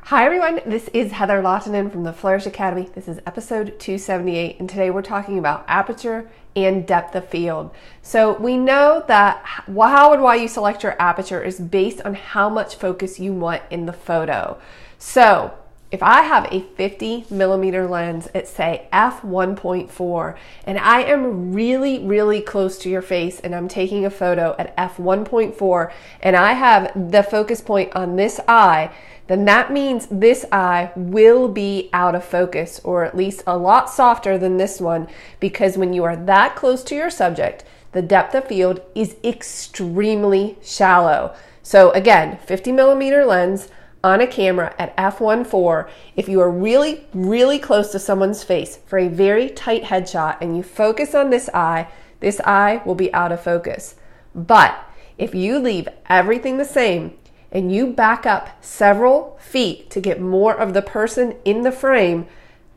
Hi everyone, this is Heather Lottinen from the Flourish Academy. This is episode 278, and today we're talking about aperture and depth of field. So we know that how and why you select your aperture is based on how much focus you want in the photo. So if I have a 50 millimeter lens at say f1.4 and I am really close to your face and I'm taking a photo at f1.4 and I have the focus point on this eye, then that means this eye will be out of focus, or at least a lot softer than this one, because when you are that close to your subject, the depth of field is extremely shallow. So again, 50 millimeter lens on a camera at f1.4, if you are really close to someone's face for a very tight headshot and you focus on this eye will be out of focus. But if you leave everything the same and you back up several feet to get more of the person in the frame,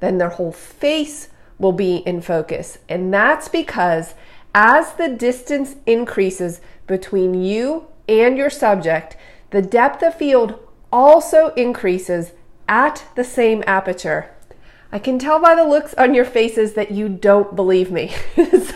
then their whole face will be in focus. And that's because as the distance increases between you and your subject, the depth of field also increases at the same aperture. I can tell by the looks on your faces that you don't believe me.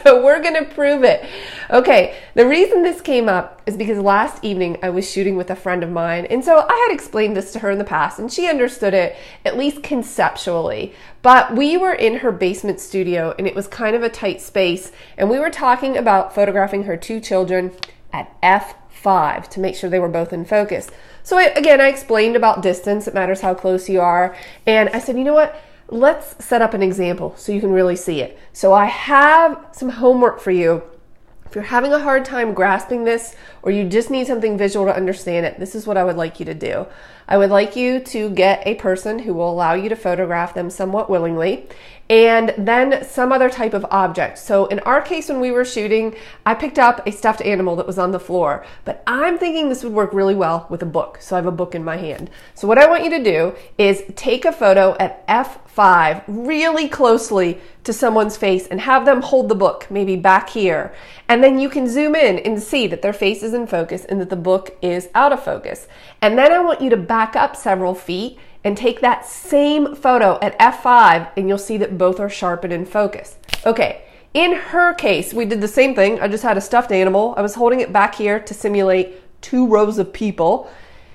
So we're gonna prove it. Okay, the reason this came up is because last evening I was shooting with a friend of mine, and so I had explained this to her in the past and she understood it, at least conceptually. But we were in her basement studio and it was kind of a tight space, and we were talking about photographing her two children at f5 to make sure they were both in focus. So again, I explained about distance, it matters how close you are, and I said, you know what? Let's set up an example so you can really see it. So I have some homework for you. If you're having a hard time grasping this, or you just need something visual to understand it, this is what I would like you to do. I would like you to get a person who will allow you to photograph them somewhat willingly, and then some other type of object. So in our case, when we were shooting, I picked up a stuffed animal that was on the floor, but I'm thinking this would work really well with a book. So I have a book in my hand. So what I want you to do is take a photo at f5 really closely to someone's face and have them hold the book, maybe back here. And then you can zoom in and see that their face is in focus and that the book is out of focus. And then I want you to back up several feet and take that same photo at f5, and you'll see that both are sharp and in focus. Okay, in her case, we did the same thing. I just had a stuffed animal. I was holding it back here to simulate two rows of people.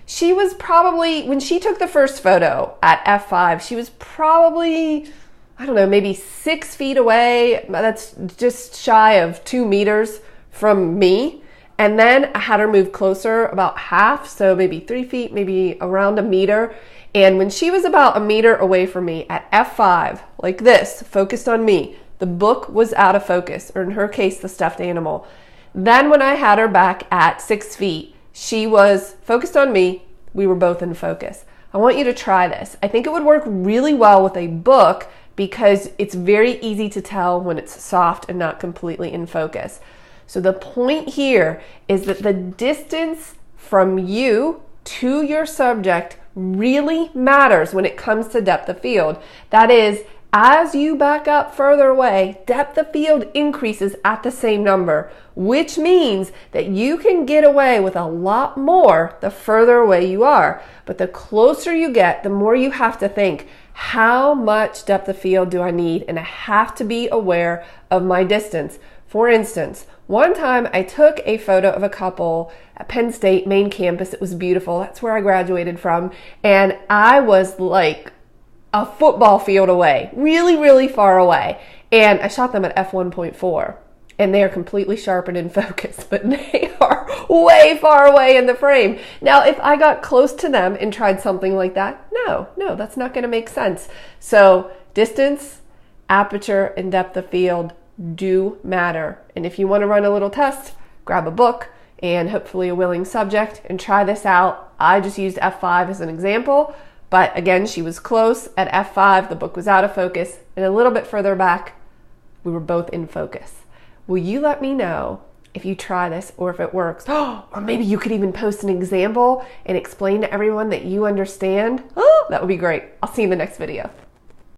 She was probably, when she took the first photo at f5, she was probably, I don't know, maybe 6 feet away. That's just shy of 2 meters from me. And then I had her move closer about half, so maybe 3 feet, maybe around a meter. And when she was about a meter away from me at f5, like this, focused on me, the book was out of focus, or in her case, the stuffed animal. Then when I had her back at 6 feet, she was focused on me, we were both in focus. I want you to try this. I think it would work really well with a book because it's very easy to tell when it's soft and not completely in focus. So the point here is that the distance from you to your subject really matters when it comes to depth of field. That is, as you back up further away, depth of field increases at the same number, which means that you can get away with a lot more the further away you are. But the closer you get, the more you have to think, how much depth of field do I need? And I have to be aware of my distance. For instance, one time I took a photo of a couple at Penn State main campus. It was beautiful. That's where I graduated from. And I was like a football field away, really far away. And I shot them at f1.4. And they are completely sharp and in focus, but they are way far away in the frame. Now, if I got close to them and tried something like that, no, that's not going to make sense. So distance, aperture, and depth of field do matter. And if you want to run a little test, grab a book and hopefully a willing subject and try this out. I just used f5 as an example, but again, she was close at f5, the book was out of focus, and a little bit further back, we were both in focus. Will you let me know if you try this or if it works? Or maybe you could even post an example and explain to everyone that you understand. That would be great. I'll see you in the next video.